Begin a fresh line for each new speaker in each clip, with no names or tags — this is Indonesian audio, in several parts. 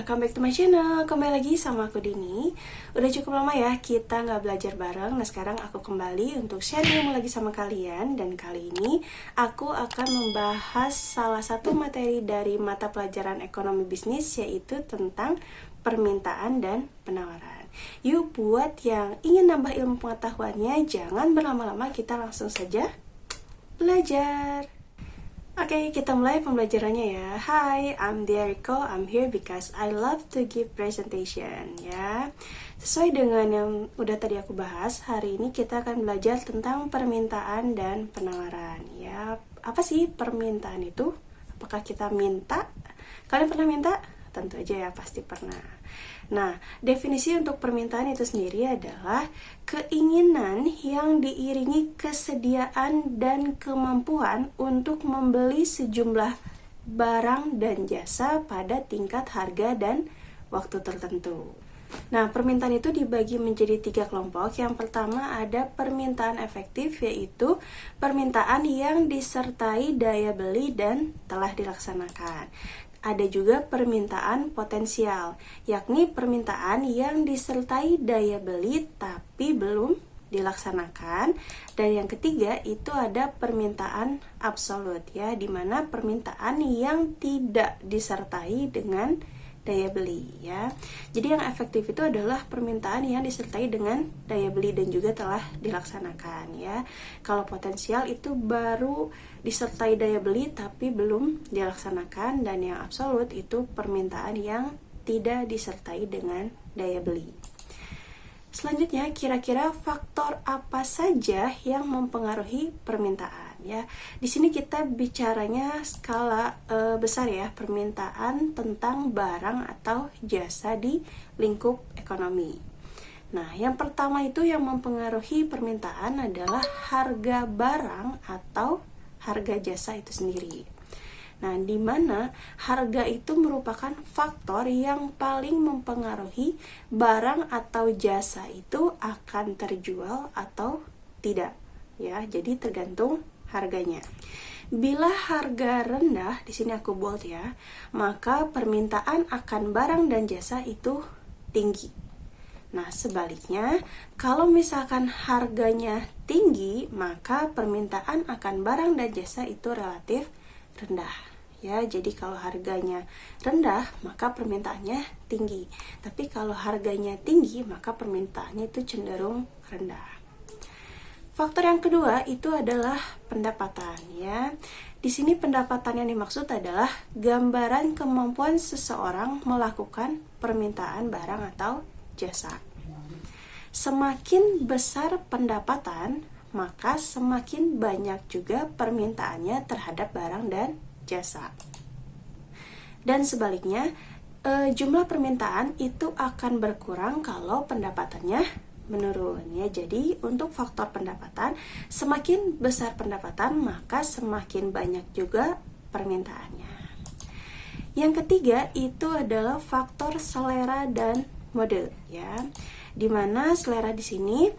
welcome back to my channel. Kembali lagi sama aku Dini. Udah cukup lama ya kita nggak belajar bareng. Nah sekarang aku kembali untuk sharing ilmu lagi sama kalian. Dan kali ini aku akan membahas salah satu materi dari mata pelajaran ekonomi bisnis, yaitu tentang permintaan dan penawaran. Yuk, buat yang ingin nambah ilmu pengetahuannya, jangan berlama-lama, kita langsung saja belajar. Oke, kita mulai pembelajarannya ya. Hi, I'm Diariko. I'm here because I love to give presentation ya. Sesuai dengan yang udah tadi aku bahas, hari ini kita akan belajar tentang permintaan dan penawaran ya. Apa sih permintaan itu? Apakah kita minta? Kalian pernah minta? Tentu aja ya, pasti pernah. Nah, definisi untuk permintaan itu sendiri adalah keinginan yang diiringi kesediaan dan kemampuan untuk membeli sejumlah barang dan jasa pada tingkat harga dan waktu tertentu. Nah, permintaan itu dibagi menjadi 3 kelompok. Yang pertama ada permintaan efektif, yaitu permintaan yang disertai daya beli dan telah dilaksanakan. Ada juga permintaan potensial, yakni permintaan yang disertai daya beli tapi belum dilaksanakan. Dan yang ketiga itu ada permintaan absolut ya, dimana permintaan yang tidak disertai dengan daya beli ya. Jadi yang efektif itu adalah permintaan yang disertai dengan daya beli dan juga telah dilaksanakan ya. Kalau potensial itu baru disertai daya beli tapi belum dilaksanakan. Dan yang absolut itu permintaan yang tidak disertai dengan daya beli. Selanjutnya, kira-kira faktor apa saja yang mempengaruhi permintaan ya. Di sini kita bicaranya skala besar ya, permintaan tentang barang atau jasa di lingkup ekonomi. Nah, yang pertama itu yang mempengaruhi permintaan adalah harga barang atau harga jasa itu sendiri. Nah, di mana harga itu merupakan faktor yang paling mempengaruhi barang atau jasa itu akan terjual atau tidak ya. Jadi tergantung harganya. Bila harga rendah, di sini aku bold ya, maka permintaan akan barang dan jasa itu tinggi. Nah, sebaliknya, kalau misalkan harganya tinggi, maka permintaan akan barang dan jasa itu relatif rendah ya. Jadi kalau harganya rendah maka permintaannya tinggi, tapi kalau harganya tinggi maka permintaannya itu cenderung rendah. Faktor yang kedua itu adalah pendapatan ya. Di sini pendapatan yang dimaksud adalah gambaran kemampuan seseorang melakukan permintaan barang atau jasa. Semakin besar pendapatan, maka semakin banyak juga permintaannya terhadap barang dan jasa. Dan sebaliknya, jumlah permintaan itu akan berkurang kalau pendapatannya menurun ya. Jadi untuk faktor pendapatan, semakin besar pendapatan maka semakin banyak juga permintaannya. Yang ketiga itu adalah faktor selera dan mode ya. Dimana selera di sini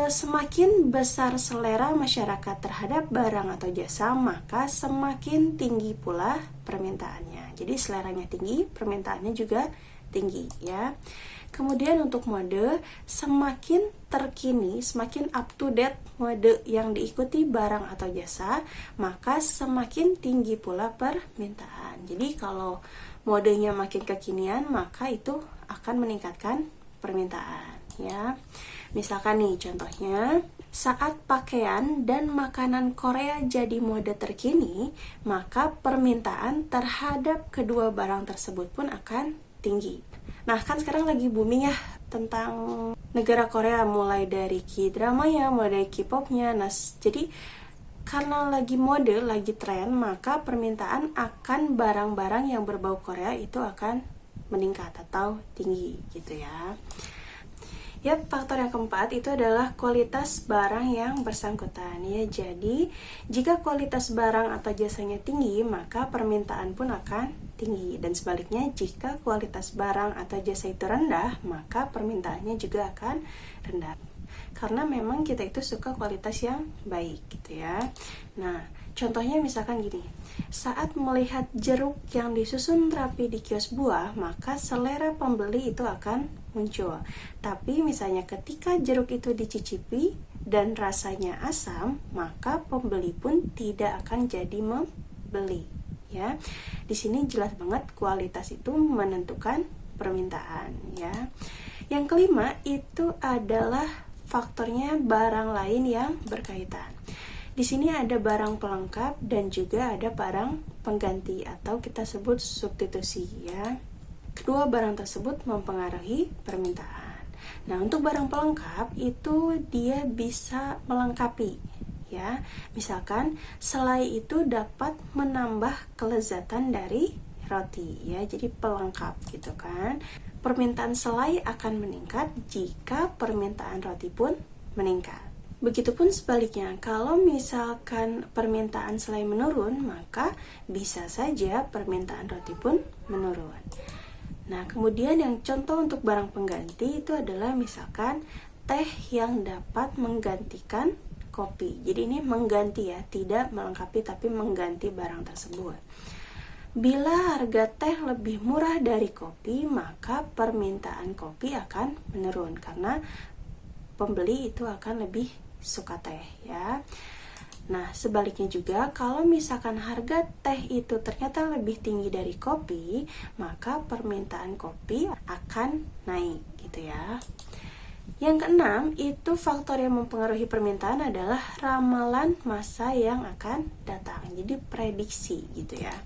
semakin besar selera masyarakat terhadap barang atau jasa, maka semakin tinggi pula permintaannya. Jadi seleranya tinggi, permintaannya juga tinggi ya. Kemudian untuk mode, semakin terkini, semakin up to date mode yang diikuti barang atau jasa, maka semakin tinggi pula permintaan. Jadi kalau modenya makin kekinian, maka itu akan meningkatkan permintaan ya. Misalkan nih contohnya, saat pakaian dan makanan Korea jadi mode terkini, maka permintaan terhadap kedua barang tersebut pun akan tinggi. Nah, kan sekarang lagi booming ya tentang negara Korea, mulai dari K-dramanya, mulai dari K-popnya. Nah, jadi karena lagi mode, lagi tren, maka permintaan akan barang-barang yang berbau Korea itu akan meningkat atau tinggi gitu ya. Ya, faktor yang keempat itu adalah kualitas barang yang bersangkutan ya. Jadi, jika kualitas barang atau jasanya tinggi, maka permintaan pun akan tinggi. Dan sebaliknya, jika kualitas barang atau jasa itu rendah, maka permintaannya juga akan rendah. Karena memang kita itu suka kualitas yang baik gitu ya. Nah, Contohnya misalkan gini, saat melihat jeruk yang disusun rapi di kios buah, maka selera pembeli itu akan muncul. Tapi misalnya ketika jeruk itu dicicipi dan rasanya asam, maka pembeli pun tidak akan jadi membeli. Ya, di sini jelas banget kualitas itu menentukan permintaan. Ya, yang kelima itu adalah faktornya barang lain yang berkaitan. Di sini ada barang pelengkap dan juga ada barang pengganti atau kita sebut substitusi ya. Kedua barang tersebut mempengaruhi permintaan. Nah, untuk barang pelengkap itu dia bisa melengkapi ya. Misalkan selai itu dapat menambah kelezatan dari roti ya. Jadi pelengkap gitu kan. Permintaan selai akan meningkat jika permintaan roti pun meningkat. Begitupun sebaliknya, kalau misalkan permintaan selai menurun, maka bisa saja permintaan roti pun menurun. Nah, kemudian yang contoh untuk barang pengganti itu adalah misalkan teh yang dapat menggantikan kopi. Jadi ini mengganti ya, tidak melengkapi tapi mengganti barang tersebut. Bila harga teh lebih murah dari kopi, maka permintaan kopi akan menurun karena pembeli itu akan lebih suka teh ya. Nah, sebaliknya juga kalau misalkan harga teh itu ternyata lebih tinggi dari kopi, maka permintaan kopi akan naik gitu ya. Yang keenam, itu faktor yang mempengaruhi permintaan adalah ramalan masa yang akan datang. Jadi prediksi gitu ya.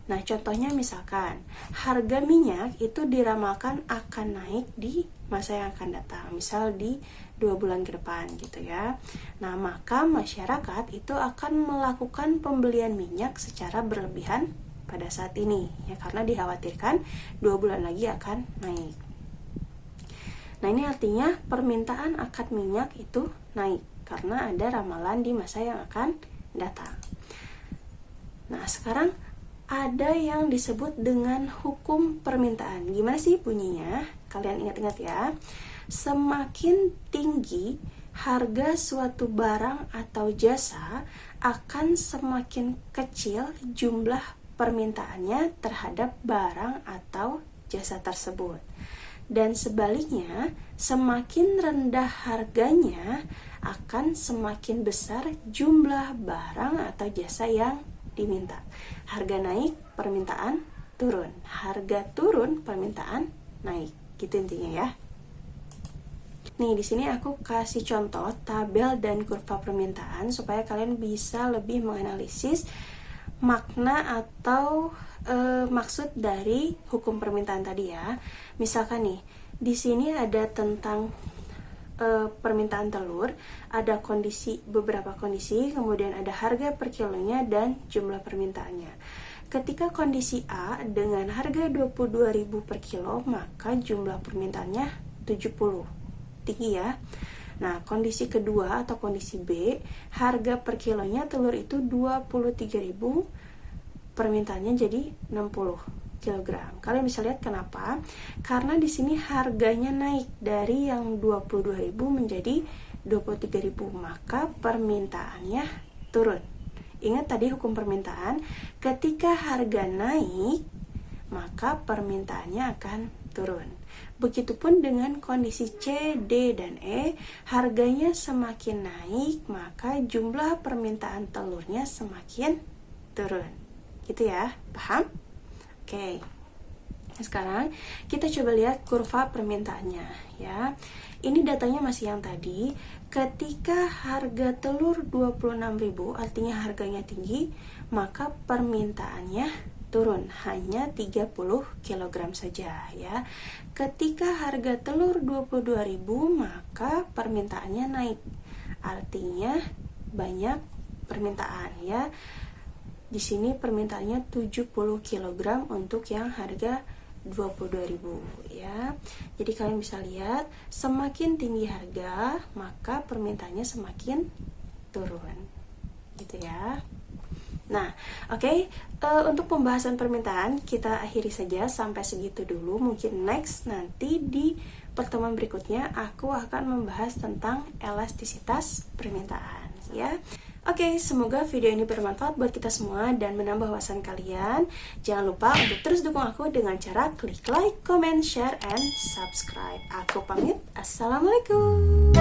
Nah, contohnya misalkan harga minyak itu diramalkan akan naik di masa yang akan datang, misal di 2 bulan ke depan gitu ya. Nah, maka masyarakat itu akan melakukan pembelian minyak secara berlebihan pada saat ini ya, karena dikhawatirkan 2 bulan lagi akan naik. Nah, ini artinya permintaan akan minyak itu naik karena ada ramalan di masa yang akan datang. Nah, sekarang ada yang disebut dengan hukum permintaan. Gimana sih bunyinya? Kalian ingat-ingat ya. Semakin tinggi harga suatu barang atau jasa, akan semakin kecil jumlah permintaannya terhadap barang atau jasa tersebut. Dan sebaliknya, semakin rendah harganya, akan semakin besar jumlah barang atau jasa yang diminta. Harga naik, permintaan turun. Harga turun, permintaan naik. Gitu intinya ya. Nih, di sini aku kasih contoh tabel dan kurva permintaan supaya kalian bisa lebih menganalisis makna atau maksud dari hukum permintaan tadi ya. Misalkan nih, di sini ada tentang permintaan telur, ada beberapa kondisi, kemudian ada harga per kilonya dan jumlah permintaannya. Ketika kondisi A dengan harga 22.000 per kilo, maka jumlah permintaannya 70. Tinggi ya. Nah, kondisi kedua atau kondisi B, harga per kilonya telur itu 23.000, permintaannya jadi 60 kg. Kalian bisa lihat kenapa? Karena di sini harganya naik dari yang 22.000 menjadi 23.000, maka permintaannya turun. Ingat tadi hukum permintaan, ketika harga naik, maka permintaannya akan turun. Begitupun dengan kondisi C, D, dan E, harganya semakin naik, maka jumlah permintaan telurnya semakin turun. Gitu ya, paham? Oke. Nah, sekarang kita coba lihat kurva permintaannya ya. Ini datanya masih yang tadi. Ketika harga telur 26.000, artinya harganya tinggi, maka permintaannya turun hanya 30 kg saja ya. Ketika harga telur 22.000, maka permintaannya naik. Artinya banyak permintaan ya. Di sini permintaannya 70 kg untuk yang harga 22.000 ya. Jadi kalian bisa lihat, semakin tinggi harga, maka permintaannya semakin turun. Gitu ya. Nah, oke. Untuk pembahasan permintaan kita akhiri saja sampai segitu dulu. Mungkin next nanti di pertemuan berikutnya aku akan membahas tentang elastisitas permintaan ya. Oke, semoga video ini bermanfaat buat kita semua dan menambah wawasan kalian. Jangan lupa untuk terus dukung aku dengan cara klik like, comment, share, and subscribe. Aku pamit. Assalamualaikum.